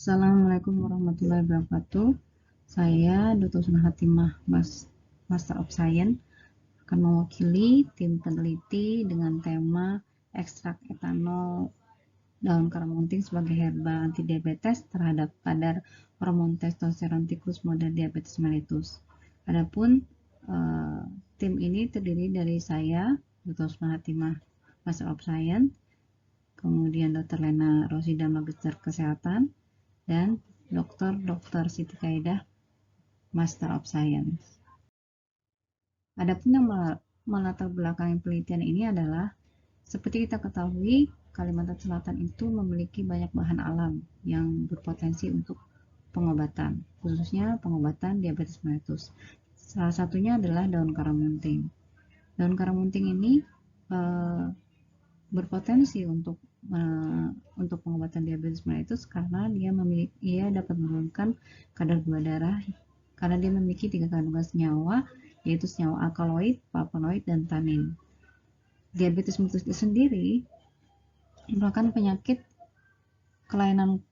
Assalamualaikum warahmatullahi wabarakatuh. Saya Dr. Husna Hatimah, Master of Science, akan mewakili tim peneliti dengan tema ekstrak etanol daun karamunting sebagai herba antidiabetes terhadap kadar hormon testosteron tikus model diabetes mellitus. Adapun tim ini terdiri dari saya, Dr. Husna Hatimah, Master of Science, kemudian Dr. Lena Rosida, Magister Kesehatan, dan Dr. Siti Kaidah, Master of Science. Adapun yang melatar belakangi penelitian ini adalah, seperti kita ketahui, Kalimantan Selatan itu memiliki banyak bahan alam yang berpotensi untuk pengobatan, khususnya pengobatan diabetes mellitus. Salah satunya adalah daun karamunting. Daun karamunting ini berpotensi untuk pengobatan diabetes mellitus karena dia dapat menurunkan kadar gula darah karena dia memiliki 3 kandungan senyawa, yaitu senyawa alkaloid, flavonoid, dan tanin. Diabetes mellitus itu sendiri merupakan penyakit kelainan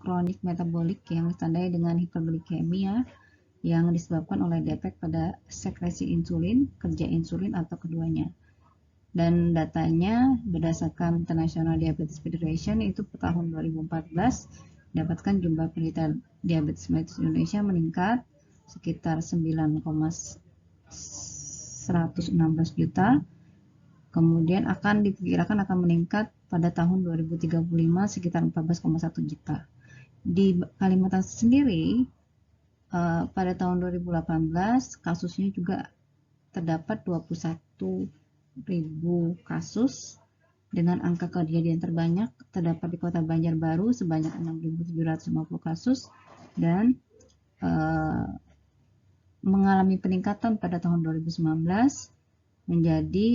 kronik metabolik yang ditandai dengan hiperglikemia yang disebabkan oleh defek pada sekresi insulin, kerja insulin, atau keduanya. Dan datanya berdasarkan International Diabetes Federation itu per tahun 2014 dapatkan jumlah penderita diabetes mellitus Indonesia meningkat sekitar 9,116 juta. Kemudian diperkirakan akan meningkat pada tahun 2035 sekitar 14,1 juta. Di Kalimantan sendiri pada tahun 2018 kasusnya juga terdapat 21.000 kasus dengan angka kejadian terbanyak terdapat di Kota Banjarbaru sebanyak 6.750 kasus dan mengalami peningkatan pada tahun 2019 menjadi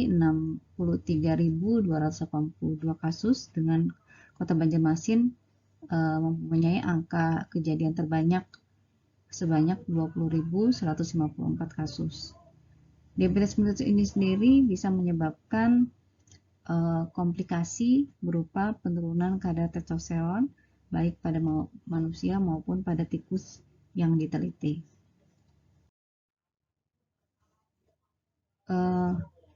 63.282 kasus dengan Kota Banjarmasin mempunyai angka kejadian terbanyak sebanyak 20.154 kasus. Diabetes mellitus ini sendiri bisa menyebabkan komplikasi berupa penurunan kadar testosteron baik pada manusia maupun pada tikus yang diteliti.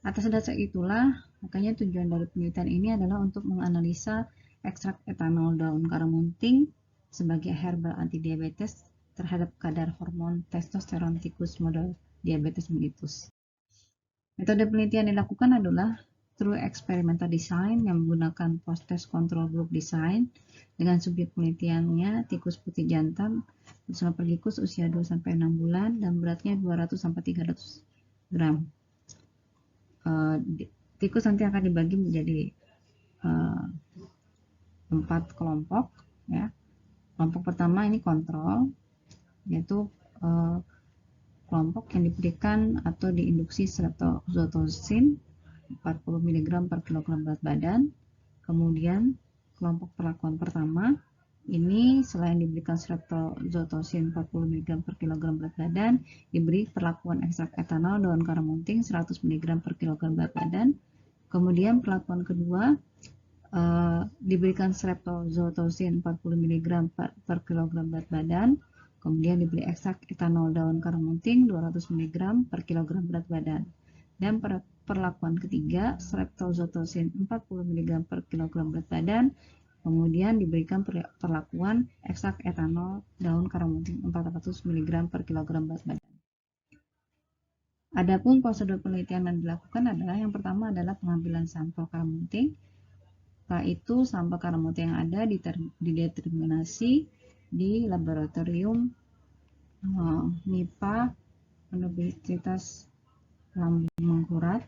Atas dasar itulah, makanya tujuan dari penelitian ini adalah untuk menganalisa ekstrak etanol daun karamunting sebagai herbal antidiabetes terhadap kadar hormon testosteron tikus model diabetes mellitus. Metode penelitian yang dilakukan adalah through experimental design yang menggunakan post-test control group design dengan subjek penelitiannya tikus putih jantan bersama pergikus usia 2-6 bulan dan beratnya 200-300 gram. Tikus nanti akan dibagi menjadi 4 kelompok, ya. Kelompok pertama ini kontrol, yaitu kelompok yang diberikan atau diinduksi streptozotocin 40 mg per kilogram berat badan. Kemudian kelompok perlakuan pertama ini selain diberikan streptozotocin 40 mg per kilogram berat badan, diberi perlakuan ekstrak etanol daun karamunting 100 mg per kilogram berat badan. Kemudian perlakuan kedua diberikan streptozotocin 40 mg per kilogram berat badan. Kemudian diberi ekstrak etanol daun karamunting 200 mg per kilogram berat badan. Dan perlakuan ketiga streptozotocin 40 mg per kilogram berat badan. Kemudian diberikan perlakuan ekstrak etanol daun karamunting 400 mg per kilogram berat badan. Adapun prosedur penelitian yang dilakukan adalah yang pertama adalah pengambilan sampel karamunting. Setelah itu sampel karamunting yang ada dideterminasi di laboratorium MIPA Universitas Lambung Mangkurat.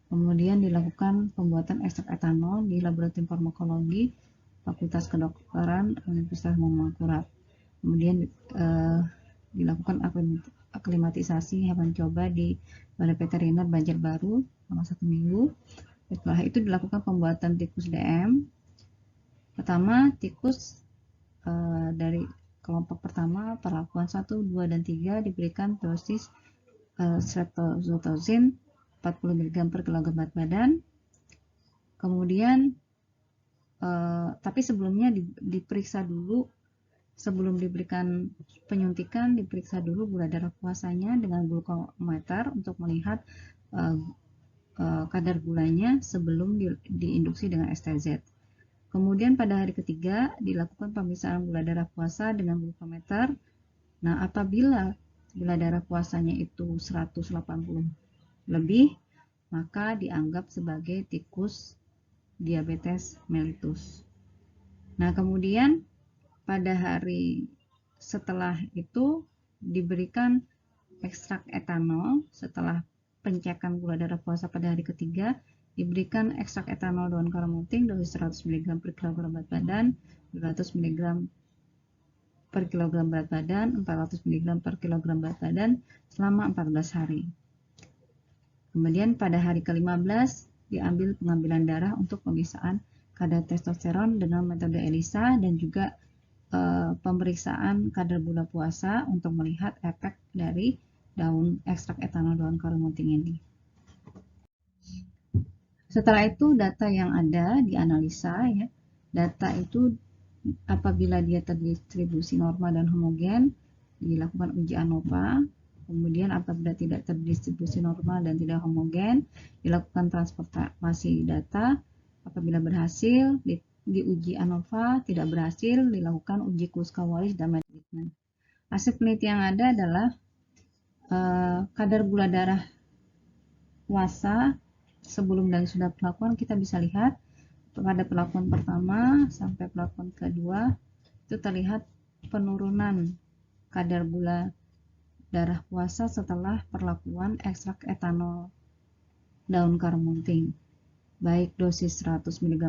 Kemudian dilakukan pembuatan ekstrak etanol di laboratorium farmakologi Fakultas Kedokteran Universitas Lambung Mangkurat. Kemudian dilakukan aklimatisasi hewan coba di Balai Veteriner Banjarbaru selama 1 minggu. Setelah itu dilakukan pembuatan tikus DM. Pertama, tikus dari kelompok pertama perlakuan 1, 2, dan 3 diberikan dosis streptozotocin 40 mg per kilogram berat badan. Kemudian tapi sebelumnya diperiksa dulu sebelum diberikan penyuntikan diperiksa dulu gula darah puasanya dengan glukometer untuk melihat kadar gulanya sebelum diinduksi dengan STZ. Kemudian pada hari ketiga dilakukan pemeriksaan gula darah puasa dengan glukometer. Nah, apabila gula darah puasanya itu 180 lebih, maka dianggap sebagai tikus diabetes mellitus. Nah, kemudian pada hari setelah itu diberikan ekstrak etanol. Setelah pengecekan gula darah puasa pada hari ketiga, diberikan ekstrak etanol daun karbonting dosis 100 mg per kilogram berat badan, 200 mg per kilogram berat badan, 400 mg per kilogram berat badan selama 14 hari. Kemudian pada hari ke-15 diambil pengambilan darah untuk pemeriksaan kadar testosteron dengan metode ELISA dan juga pemeriksaan kadar gula puasa untuk melihat efek dari daun ekstrak etanol daun karbonting ini. Setelah itu data yang ada dianalisa ya. Data itu apabila dia terdistribusi normal dan homogen dilakukan uji ANOVA. Kemudian apabila tidak terdistribusi normal dan tidak homogen dilakukan transformasi data. Apabila berhasil diuji ANOVA, tidak berhasil dilakukan uji Kruskal-Wallis dan Medlitman. Hasil penelitian yang ada adalah kadar gula darah puasa sebelum dan sudah perlakuan. Kita bisa lihat pada perlakuan pertama sampai perlakuan kedua itu terlihat penurunan kadar gula darah puasa setelah perlakuan ekstrak etanol daun karbonting, baik dosis 100 mg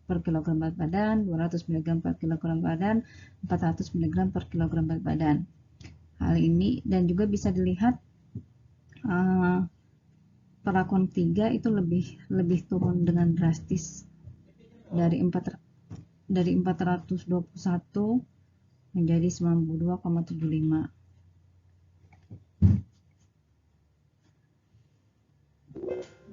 per kilogram berat badan, 200 mg per kilogram badan, 400 mg per kilogram berat badan. Hal ini dan juga bisa dilihat perlakuan 3 itu lebih turun dengan drastis dari 421 menjadi 92,75.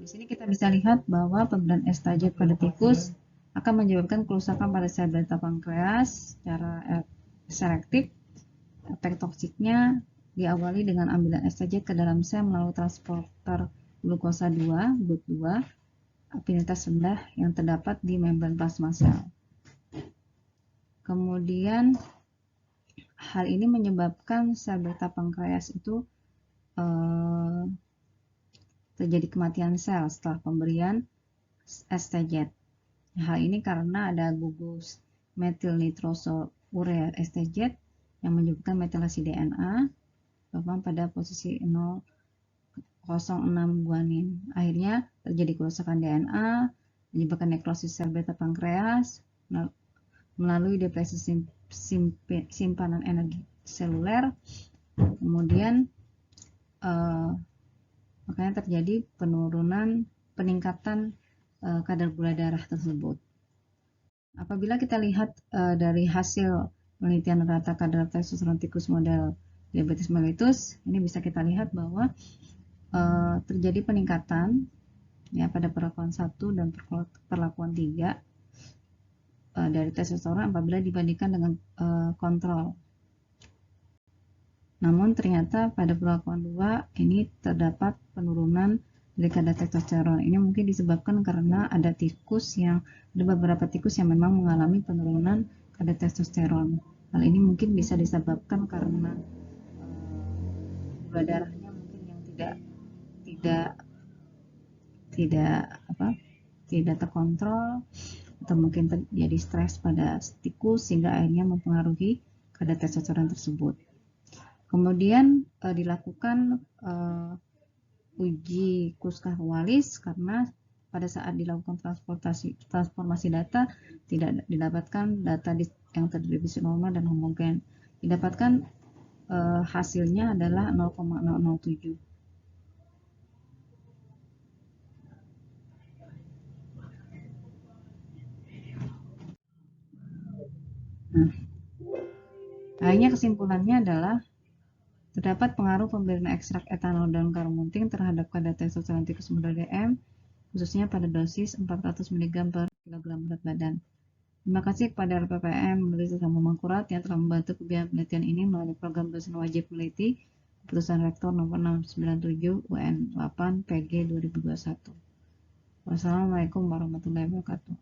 Di sini kita bisa lihat bahwa pemberian STZ pada tikus akan menyebabkan kerusakan pada sel beta pankreas secara selektif. Efek toksiknya diawali dengan ambilan STZ ke dalam sel melalui transporter glukosa 2, GLUT2, afinitas rendah yang terdapat di membran plasma sel. Kemudian hal ini menyebabkan sel beta pankreas itu terjadi kematian sel setelah pemberian STZ. Hal ini karena ada gugus metil nitrosourea STZ yang menyebabkan metilasi DNA pada posisi 006 guanin. Akhirnya terjadi kerusakan DNA, menyebabkan nekrosis sel beta pankreas melalui depresi simpanan energi seluler. Kemudian makanya terjadi peningkatan kadar gula darah tersebut. Apabila kita lihat dari hasil penelitian rata kadar testosteron tikus model diabetes mellitus, ini bisa kita lihat bahwa terjadi peningkatan ya pada perlakuan 1 dan perlakuan 3 dari testosteron apabila dibandingkan dengan kontrol. Namun ternyata pada perlakuan 2 ini terdapat penurunan dari kadar testosteron. Ini mungkin disebabkan karena ada beberapa tikus yang memang mengalami penurunan kadar testosteron. Hal ini mungkin bisa disebabkan karena gula darahnya mungkin yang tidak terkontrol, atau mungkin terjadi stres pada tikus sehingga akhirnya mempengaruhi kadar testosteron tersebut. Kemudian dilakukan uji Kruskal-Wallis karena pada saat dilakukan transformasi data tidak didapatkan data yang terdistribusi normal dan homogen. Didapatkan hasilnya adalah 0,007. Nah, akhirnya kesimpulannya adalah terdapat pengaruh pemberian ekstrak etanol daun karbonting terhadap kadar testosteron tikus model DM, khususnya pada dosis 400 mg per kilogram berat badan. Terima kasih kepada LPPM Peneliti Sama Mangkurat yang telah membantu kegiatan penelitian ini melalui program dosen wajib peneliti Keputusan Rektor nomor 697 UN 8 PG 2021. Wassalamualaikum warahmatullahi wabarakatuh.